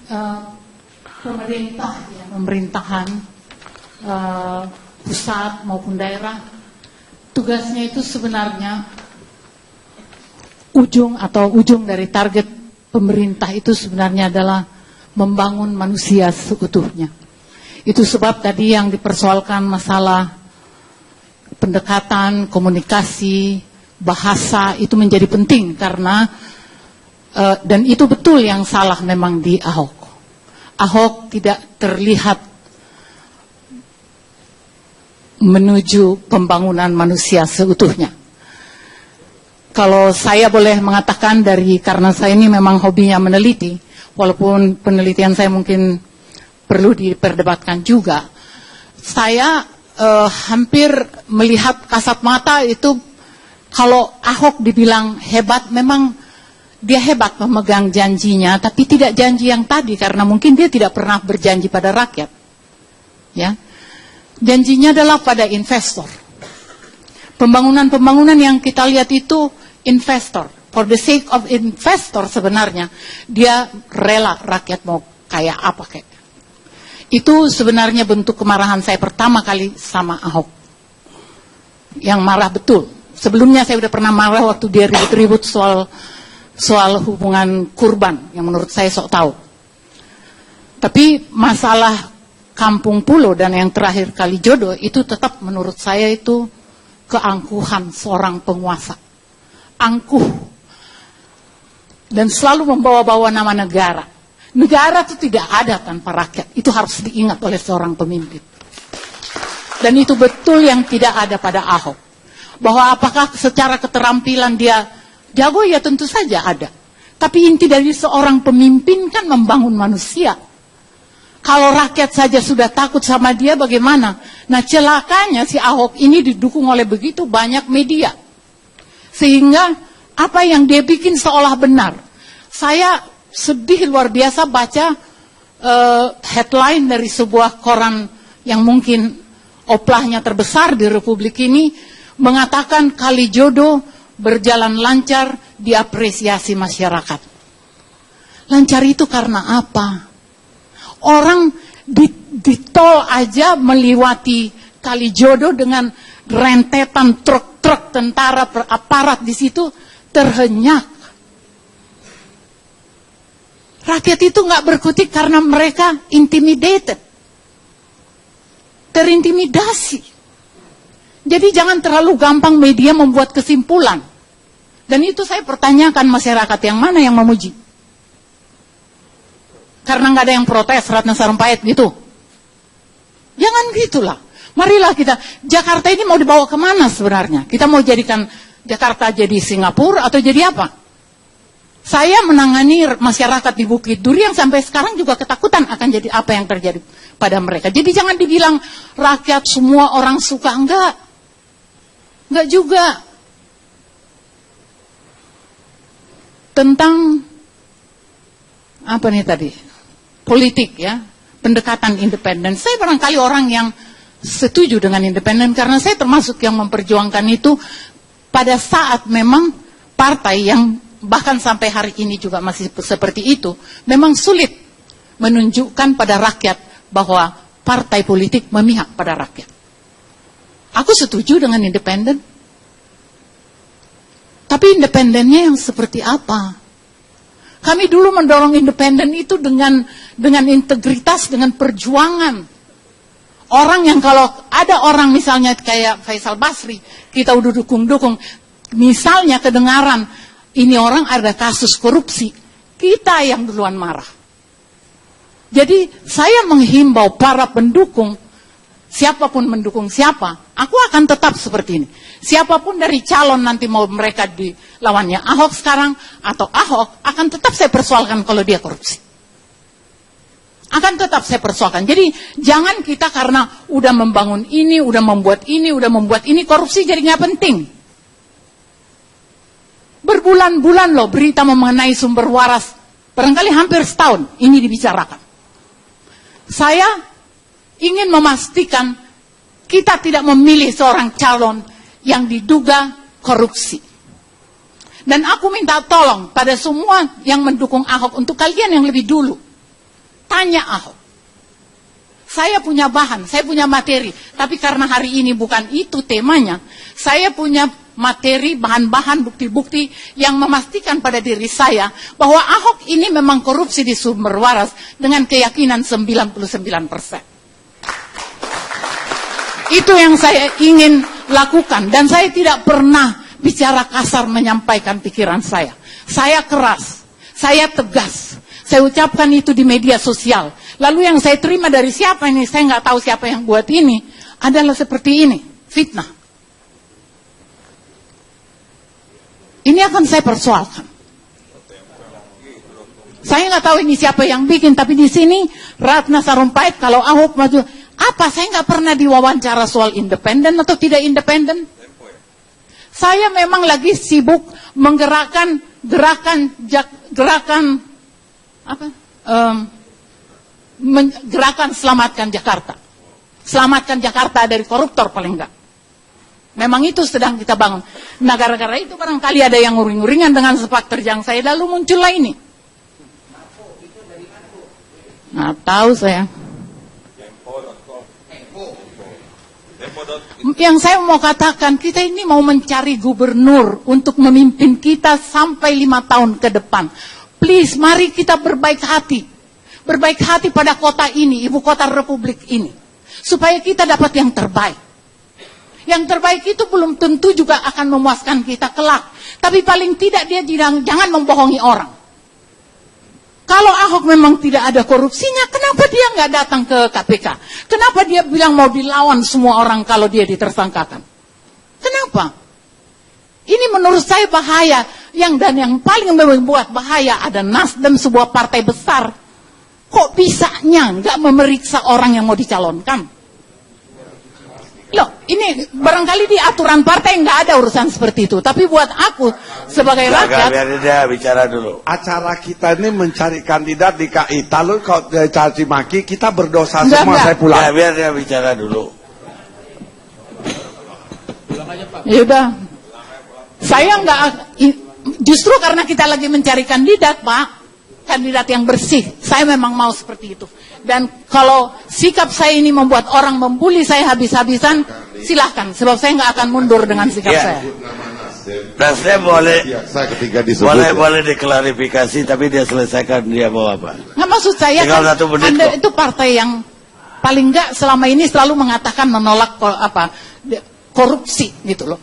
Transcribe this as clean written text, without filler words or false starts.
eh, pemerintahan pusat maupun daerah, tugasnya itu sebenarnya ujung dari target pemerintah itu sebenarnya adalah membangun manusia seutuhnya. Itu sebab tadi yang dipersoalkan masalah pendekatan, komunikasi, bahasa itu menjadi penting karena dan itu betul yang salah memang di Ahok. Ahok tidak terlihat menuju pembangunan manusia seutuhnya. Kalau saya boleh mengatakan karena saya ini memang hobinya meneliti, walaupun penelitian saya mungkin perlu diperdebatkan juga, saya hampir melihat kasat mata itu kalau Ahok dibilang hebat, memang dia hebat memegang janjinya, tapi tidak janji yang tadi karena mungkin dia tidak pernah berjanji pada rakyat. Ya. Janjinya adalah pada investor. Pembangunan-pembangunan yang kita lihat itu investor. For the sake of investor sebenarnya dia rela rakyat mau kayak apa kayak. Itu sebenarnya bentuk kemarahan saya pertama kali sama Ahok. Yang marah betul. Sebelumnya saya sudah pernah marah waktu dia ribut-ribut soal hubungan kurban yang menurut saya sok tahu. Tapi masalah Kampung Pulo dan yang terakhir Kalijodo itu tetap menurut saya itu keangkuhan seorang penguasa. Angkuh. Dan selalu membawa-bawa nama negara. Negara itu tidak ada tanpa rakyat. Itu harus diingat oleh seorang pemimpin. Dan itu betul yang tidak ada pada Ahok. Bahwa apakah secara keterampilan dia jago, ya tentu saja ada. Tapi inti dari seorang pemimpin kan membangun manusia. Kalau rakyat saja sudah takut sama dia, bagaimana? Nah, celakanya si Ahok ini didukung oleh begitu banyak media. Sehingga apa yang dia bikin seolah benar. Saya sedih luar biasa baca headline dari sebuah koran yang mungkin oplahnya terbesar di Republik ini, mengatakan Kalijodo berjalan lancar, diapresiasi masyarakat. Lancar itu karena apa? Orang di tol aja melewati Kalijodo dengan rentetan truk-truk tentara aparat di situ terhenyak. Rakyat itu nggak berkutik karena mereka intimidated, terintimidasi. Jadi jangan terlalu gampang media membuat kesimpulan. Dan itu saya pertanyakan masyarakat yang mana yang memuji. Karena nggak ada yang protes Ratna Sarumpait gitu. Jangan gitulah. Marilah kita, Jakarta ini mau dibawa kemana sebenarnya? Kita mau jadikan Jakarta jadi Singapura atau jadi apa? Saya menangani masyarakat di Bukit Duri yang sampai sekarang juga ketakutan akan jadi apa yang terjadi pada mereka. Jadi jangan dibilang rakyat semua orang suka, enggak juga. Tentang apa nih tadi? Politik ya, pendekatan independen. Saya barangkali orang yang setuju dengan independen karena saya termasuk yang memperjuangkan itu pada saat memang partai yang bahkan sampai hari ini juga masih seperti itu, memang sulit menunjukkan pada rakyat bahwa partai politik memihak pada rakyat. Aku setuju dengan independen. Tapi independennya yang seperti apa? Kami dulu mendorong independen itu dengan integritas, dengan perjuangan. Orang yang kalau ada orang misalnya kayak Faisal Basri, kita udah dukung-dukung, misalnya kedengaran, ini orang ada kasus korupsi, kita yang duluan marah. Jadi saya menghimbau para pendukung, siapapun mendukung siapa, aku akan tetap seperti ini. Siapapun dari calon nanti mau mereka di lawannya Ahok sekarang atau Ahok, akan tetap saya persoalkan kalau dia korupsi. Akan tetap saya persoalkan. Jadi jangan kita karena udah membangun ini, udah membuat ini, korupsi jadi nggak penting. Berbulan-bulan loh berita mengenai sumber waras, barangkali hampir setahun ini dibicarakan. Saya ingin memastikan kita tidak memilih seorang calon yang diduga korupsi. Dan aku minta tolong pada semua yang mendukung Ahok untuk kalian yang lebih dulu. Tanya Ahok. Saya punya bahan, saya punya materi. Tapi karena hari ini bukan itu temanya, saya punya materi, bahan-bahan, bukti-bukti yang memastikan pada diri saya bahwa Ahok ini memang korupsi di sumber waras dengan keyakinan 99%. Itu yang saya ingin lakukan, dan saya tidak pernah bicara kasar menyampaikan pikiran saya. Saya keras, saya tegas, saya ucapkan itu di media sosial. Lalu yang saya terima dari siapa ini, saya nggak tahu siapa yang buat ini, adalah seperti ini, fitnah. Ini akan saya persoalkan. Saya nggak tahu ini siapa yang bikin, tapi di sini Ratna Sarumpait kalau Ahok maju, apa? Saya nggak pernah diwawancara soal independen atau tidak independen. Saya memang lagi sibuk menggerakkan gerakan selamatkan Jakarta. Selamatkan Jakarta dari koruptor paling enggak. Memang itu sedang kita bangun. Nah, gara-gara itu barangkali ada yang nguring-nguringan dengan sepak terjang saya, lalu muncullah ini. Nah, tahu saya. Yang saya mau katakan, kita ini mau mencari gubernur untuk memimpin kita sampai 5 tahun ke depan. Please, mari kita berbaik hati. Berbaik hati pada kota ini, ibu kota republik ini. Supaya kita dapat yang terbaik. Yang terbaik itu belum tentu juga akan memuaskan kita kelak. Tapi paling tidak dia jangan membohongi orang. Kalau Ahok memang tidak ada korupsinya, kenapa dia nggak datang ke KPK? Kenapa dia bilang mau dilawan semua orang kalau dia ditersangkakan? Kenapa? Ini menurut saya bahaya. Dan yang paling membuat bahaya ada Nasdem, sebuah partai besar. Kok bisanya nggak memeriksa orang yang mau dicalonkan? Loh, ini barangkali di aturan partai nggak ada urusan seperti itu. Tapi buat aku sebagai rakyat, biar dia bicara dulu. Acara kita ini mencari kandidat di KI. Lalu kalau caci maki, kita berdosa semua. Saya pulang. Ya, biar dia bicara dulu. Ya udah. Saya nggak, justru karena kita lagi mencari kandidat, Pak, kandidat yang bersih. Saya memang mau seperti itu. Dan kalau sikap saya ini membuat orang membuli saya habis-habisan, silahkan. Sebab saya nggak akan mundur dengan sikap saya. Nasdem boleh, boleh disebut, diklarifikasi, tapi dia selesaikan dia mau apa. Nggak, maksud saya kan, Anda itu partai yang paling nggak selama ini selalu mengatakan menolak korupsi gitu loh.